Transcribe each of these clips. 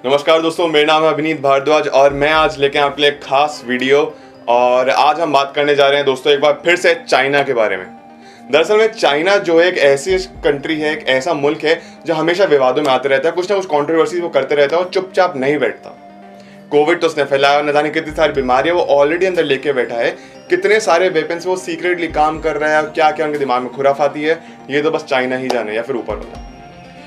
नमस्कार दोस्तों, मेरा नाम है अभिनीत भारद्वाज और मैं आज लेके आपके लिए एक खास वीडियो। और आज हम बात करने जा रहे हैं दोस्तों एक बार फिर से चाइना के बारे में। दरअसल में चाइना जो है एक ऐसी कंट्री है, एक ऐसा मुल्क है जो हमेशा विवादों में आते रहता है, कुछ ना कुछ कंट्रोवर्सी वो करते रहता है और चुपचाप नहीं बैठता। कोविड तो उसने फैलाया और न जाने कितनी सारी बीमारियां वो ऑलरेडी अंदर लेके बैठा है, कितने सारे वेपन्स वो सीक्रेटली काम कर रहा है और क्या क्या उनके दिमाग में खुराफाती है, ये तो बस चाइना ही जाने या फिर ऊपर वाला।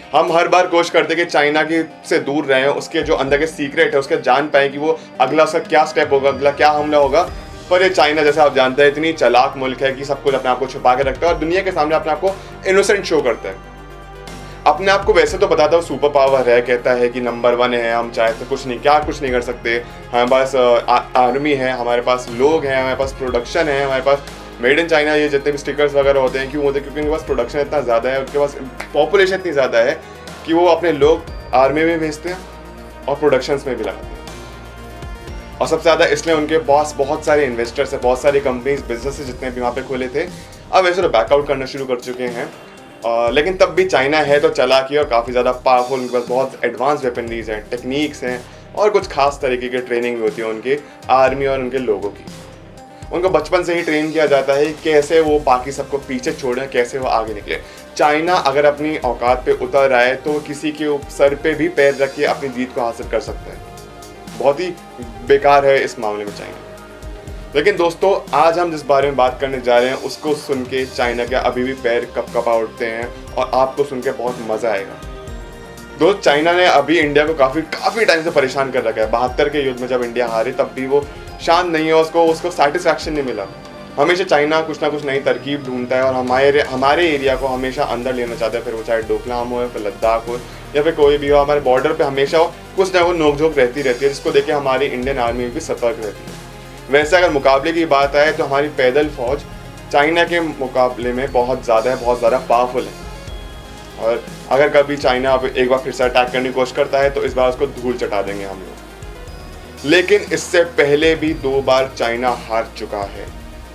हम हर बार कोशिश करते हैं कि चाइना की से दूर रहें, उसके जो अंदर के सीक्रेट है उसके जान पाए कि वो अगला उसका क्या स्टेप होगा, अगला क्या हमला होगा। पर ये चाइना जैसा आप जानते हैं इतनी चालाक मुल्क है कि सब कुछ अपने आप को छुपा के रखता है और दुनिया के सामने अपने आप को इनोसेंट शो करता है। अपने आप को वैसे तो बताता है सुपर पावर है, कहता है कि नंबर 1 है, हम चाहे तो कुछ नहीं कर सकते, हमारे पास आर्मी है, हमारे पास लोग हैं, हमारे पास प्रोडक्शन है, हमारे पास मेड इन चाइना ये जितने भी स्टिकर्स वगैरह होते हैं क्यों होते हैं, क्योंकि उनके पास प्रोडक्शन इतना ज़्यादा है, उनके पास पॉपुलेशन इतनी ज़्यादा है कि वो अपने लोग आर्मी में भेजते हैं और प्रोडक्शंस में भी लगाते हैं। और सबसे ज़्यादा इसलिए उनके पास बहुत सारे इन्वेस्टर्स हैं, बहुत सारी कंपनीज बिजनेस जितने भी वहाँ पे खोले थे अब वैसे तो बैकआउट करना शुरू कर चुके हैं। लेकिन तब भी चाइना है तो चालाकी और काफ़ी ज़्यादा पावरफुल, उनके पास बहुत एडवांस वेपनरीज हैं, टेक्निक्स हैं और कुछ खास तरीके की ट्रेनिंग भी होती है उनके आर्मी और उनके लोगों की। उनको बचपन से ही ट्रेन किया जाता है कैसे वो बाकी सबको पीछे छोड़ें, कैसे वो आगे निकले। चाइना अगर अपनी औकात पे उतर आए तो वो किसी के सर पे भी पैर रख के अपनी जीत को हासिल कर सकता है। बहुत ही बेकार है इस मामले में चाइना। लेकिन दोस्तों आज हम जिस बारे में बात करने जा रहे हैं उसको सुन के चाइना के अभी भी पैर कपकपा उठते हैं और आपको सुन के बहुत मज़ा आएगा। दोस्त चाइना ने अभी इंडिया को काफ़ी टाइम से परेशान कर रखा है। 72 के युद्ध में जब इंडिया हारी तब भी वो शांत नहीं है, उसको सेटिस्फैक्शन नहीं मिला। हमेशा चाइना कुछ ना कुछ नई तरकीब ढूंढता है और हमारे एरिया को हमेशा अंदर लेना चाहता है, फिर वो चाहे डोकलाम हो या फिर लद्दाख हो या फिर कोई भी हो। हमारे बॉर्डर पे हमेशा कुछ ना कुछ नोकझोंक रहती है, जिसको देख के हमारी इंडियन आर्मी भी सतर्क रहती है। वैसे अगर मुकाबले की बात आए तो हमारी पैदल फौज चाइना के मुकाबले में बहुत ज़्यादा पावरफुल है। और अगर कभी चाइना एक बार फिर से अटैक करने की कोशिश करता है तो इस बार उसको धूल चटा देंगे हम लोग। लेकिन इससे पहले भी 2 बार चाइना हार चुका है,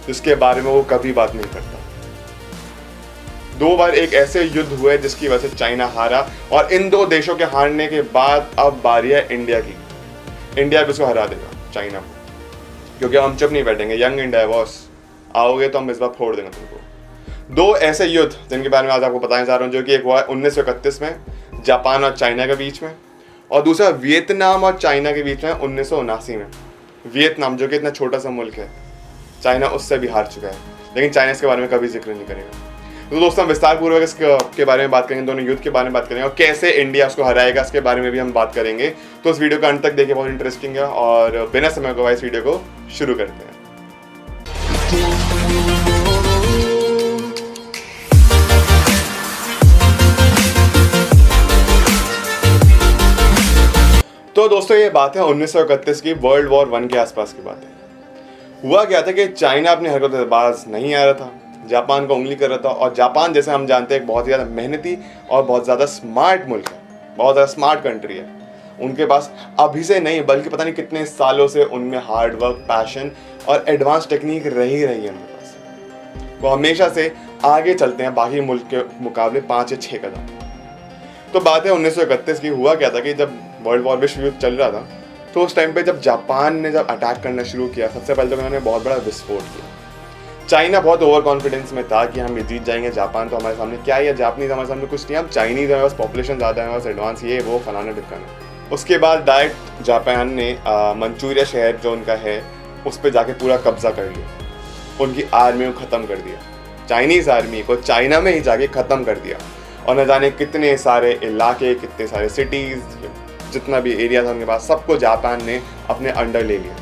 जिसके बारे में वो कभी बात नहीं करता। 2 बार एक ऐसे युद्ध हुए जिसकी वजह से चाइना हारा और इन 2 देशों के हारने के बाद अब बारी है इंडिया की। इंडिया भी उसको हरा देगा चाइना को, क्योंकि हम चुप नहीं बैठेंगे। यंग इंडिया बॉस, आओगे तो हम इस बार फोड़ देंगे तुमको। 2 ऐसे युद्ध जिनके बारे में आज आपको बताने जा रहा हूँ, जो कि एक हुआ 1931 में जापान और चाइना के बीच में, और दूसरा वियतनाम और चाइना के बीच में 1979 में। वियतनाम जो कि इतना छोटा सा मुल्क है, चाइना उससे भी हार चुका है, लेकिन चाइना इसके बारे में कभी जिक्र नहीं करेगा। तो दोस्तों हम विस्तार पूर्वक इसके बारे में बात करेंगे, दोनों युद्ध के बारे में बात करेंगे और कैसे इंडिया उसको हराएगा इसके बारे में भी हम बात करेंगे। तो इस वीडियो को अंत तक देखिए, बहुत इंटरेस्टिंग है। और बिना समय गवाए इस वीडियो को शुरू करते हैं। तो दोस्तों ये बात है 1931 की, वर्ल्ड वॉर 1 के आसपास की बात है। हुआ क्या था कि चाइना अपनी हरकतों से बाज नहीं आ रहा था, जापान को उंगली कर रहा था। और जापान जैसे हम जानते हैं बहुत ज़्यादा मेहनती और बहुत ज़्यादा स्मार्ट मुल्क है, बहुत ज़्यादा स्मार्ट कंट्री है। उनके पास अभी से नहीं बल्कि पता नहीं कितने सालों से उनमें हार्ड वर्क, पैशन और एडवांस टेक्निक रही है उनके पास। वो हमेशा से आगे चलते हैं बाकी मुल्क के मुकाबले 5 या 6 कदम। तो बात है 1931 की। हुआ क्या था कि जब वर्ल्ड वॉर विश्व युद्ध चल रहा था तो उस टाइम पे जब जापान ने अटैक करना शुरू किया, सबसे पहले तो उन्होंने बहुत बड़ा विस्फोट किया। चाइना बहुत ओवर कॉन्फिडेंस में था कि हम ये जीत जाएंगे, जापान तो हमारे सामने क्या है, जापानीज हमारे सामने कुछ नहीं, हम चाइनीज हमारे पास पॉपुलेशन ज़्यादा है, हमारे पास एडवांस ये वो फलाना ढिकाना। उसके बाद डायरेक्ट जापान ने मंचूरिया शहर जो उनका है उस पर जाके पूरा कब्जा कर लिया, उनकी आर्मी को ख़त्म कर दिया, चाइनीज़ आर्मी को चाइना में ही जाके ख़त्म कर दिया। और न जाने कितने सारे इलाके, कितने सारे सिटीज़, जितना भी एरिया था उनके पास, सबको जापान ने अपने अंडर ले लिया।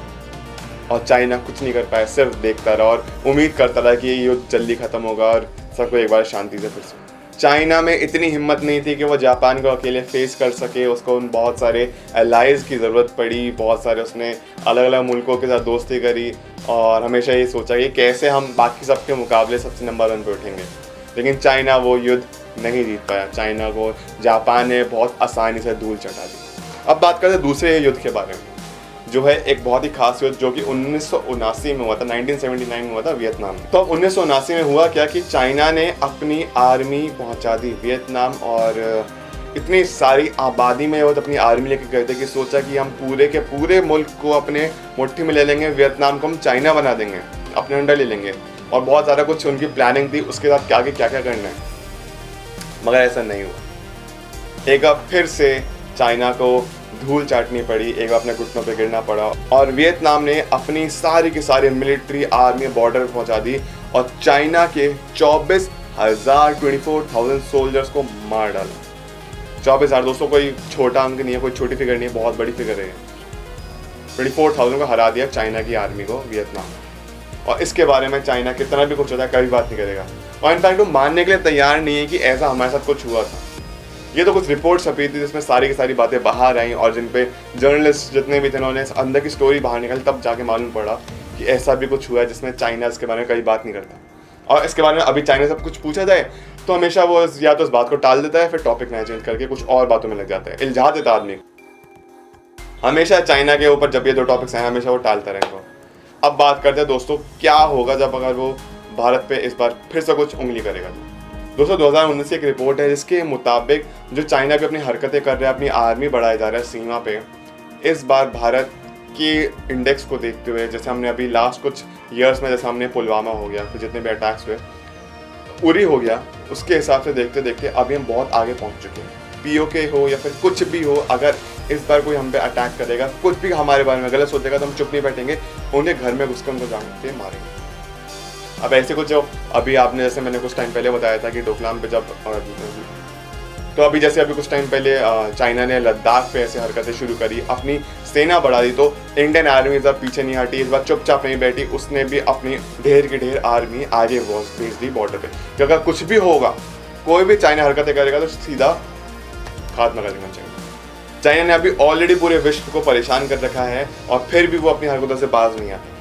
और चाइना कुछ नहीं कर पाया, सिर्फ देखता रहा और उम्मीद करता रहा कि ये युद्ध जल्दी ख़त्म होगा और सबको एक बार शांति से फिर से। चाइना में इतनी हिम्मत नहीं थी कि वो जापान को अकेले फेस कर सके, उसको उन बहुत सारे एलाइज की ज़रूरत पड़ी, बहुत सारे उसने अलग अलग मुल्कों के साथ दोस्ती करी और हमेशा ये सोचा कि कैसे हम बाकी सबके मुकाबले सबसे नंबर 1 पे उठेंगे। लेकिन चाइना वो युद्ध नहीं जीत पाया, चाइना को जापान ने बहुत आसानी से धूल चटा दी। अब बात करते हैं दूसरे युद्ध के बारे में, जो है एक बहुत ही खास युद्ध जो कि 1979 में हुआ था, 1979 में हुआ था वियतनाम में। तो 1979 में हुआ क्या कि चाइना ने अपनी आर्मी पहुंचा दी वियतनाम और इतनी सारी आबादी में वो तो अपनी आर्मी लेके गए थे कि सोचा कि हम पूरे के पूरे मुल्क को अपने मुट्ठी में ले लेंगे, वियतनाम को हम चाइना बना देंगे, अपने अंडर ले लेंगे, और बहुत ज़्यादा कुछ उनकी प्लानिंग थी उसके साथ आगे क्या क्या करना है, मगर ऐसा नहीं हुआ। एक बार फिर से चाइना को धूल चाटनी पड़ी, एक बार अपने घुटनों पे गिरना पड़ा और वियतनाम ने अपनी सारी की सारी मिलिट्री आर्मी बॉर्डर पर पहुंचा दी और चाइना के 24,000 सोल्जर्स को मार डाला। 24,000 दोस्तों कोई छोटा अंक नहीं है, कोई छोटी फिगर नहीं है, बहुत बड़ी फिगर है। 24,000 को हरा दिया चाइना की आर्मी को वियतनाम। और इसके बारे में चाइना कितना भी कुछ होता है कभी बात नहीं करेगा, और इनफैक्ट वो मानने के लिए तैयार नहीं है कि ऐसा हमारे साथ कुछ हुआ था। ये तो कुछ रिपोर्ट छपी थी जिसमें सारी की सारी बातें बाहर आई और जिन पे जर्नलिस्ट जितने भी थे उन्होंने अंदर की स्टोरी बाहर निकाली, तब जाके मालूम पड़ा कि ऐसा भी कुछ हुआ है जिसमें चाइना इसके बारे में कभी बात नहीं करता। और इसके बारे में अभी चाइना से कुछ पूछा जाए तो हमेशा वो या तो इस बात को टाल देता है, फिर टॉपिक नया चेंज करके कुछ और बातों में लग जाता है, इल्जा देता आदमी हमेशा चाइना के ऊपर। जब ये दो टॉपिक्स हैं हमेशा वो टालता रहेगा। अब बात करते हैं दोस्तों क्या होगा जब अगर वो भारत पे इस बार फिर से कुछ उंगली करेगा। दोस्तों 2019 की एक रिपोर्ट है जिसके मुताबिक जो चाइना भी अपनी हरकतें कर रहा है, अपनी आर्मी बढ़ाई जा रहा है सीमा पे, इस बार भारत के इंडेक्स को देखते हुए, जैसे हमने अभी लास्ट कुछ ईयर्स में जैसे हमने पुलवामा हो गया, फिर जितने भी अटैक्स हुए, उरी हो गया, उसके हिसाब से देखते देखते अभी हम बहुत आगे पहुंच चुके हैं। पीओके हो या फिर कुछ भी हो, अगर इस बार कोई हम पे अटैक करेगा, कुछ भी हमारे बारे में गलत सोचेगा तो हम चुप नहीं बैठेंगे, उन्हें घर में घुसकर उनको जान के मारेंगे। अब ऐसे कुछ जो अभी आपने जैसे मैंने कुछ टाइम पहले बताया था कि डोकलाम पे जब तो अभी जैसे अभी कुछ टाइम पहले चाइना ने लद्दाख पे ऐसे हरकतें शुरू करी, अपनी सेना बढ़ा दी, तो इंडियन आर्मी इस बार पीछे नहीं हटी, इस बार चुपचाप नहीं बैठी, उसने भी अपनी ढेर की ढेर आर्मी आगे भेज दी बॉर्डर पे कि अगर कुछ भी होगा, कोई भी चाइना हरकतें करेगा तो सीधा खात्मा कर देना चाहिए। चाइना ने अभी ऑलरेडी पूरे विश्व को परेशान कर रखा है और फिर भी वो अपनी हरकतों से बाज नहीं आती।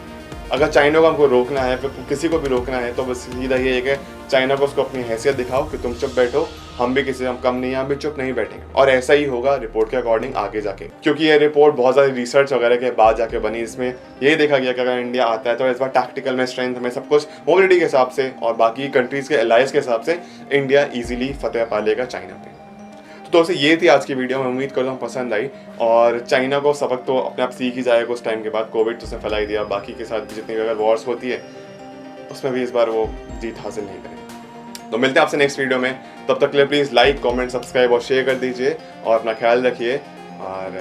अगर चाइना को हमको रोकना है, फिर किसी को भी रोकना है, तो बस सीधा ये है कि चाइना को उसको अपनी हैसियत दिखाओ कि तुम चुप बैठो, हम भी किसी से हम कम नहीं है, हम भी चुप नहीं बैठेंगे। और ऐसा ही होगा रिपोर्ट के अकॉर्डिंग आगे जाके, क्योंकि ये रिपोर्ट बहुत सारी रिसर्च वगैरह के बाद जाके बनी। इसमें यही देखा गया कि अगर इंडिया आता है तो इस बार टैक्टिकल में स्ट्रेंथ में सब कुछ मोबिलिटी के हिसाब से और बाकी कंट्रीज के एलाइज के हिसाब से इंडिया ईजिली फतेह पा लेगा चाइना पे। तो दोस्तों ये थी आज की वीडियो, मैं उम्मीद करता हूँ पसंद आई। और चाइना को सबक तो अपने आप सीख ही जाएगा उस टाइम के बाद, कोविड तो उसने फैलाई दिया, बाकी के साथ भी जितनी भी अगर वॉर्स होती है उसमें भी इस बार वो जीत हासिल नहीं करेंगे। तो मिलते हैं आपसे नेक्स्ट वीडियो में, तब तक के लिए प्लीज़ लाइक, कमेंट, सब्सक्राइब और शेयर कर दीजिए और अपना ख्याल रखिए और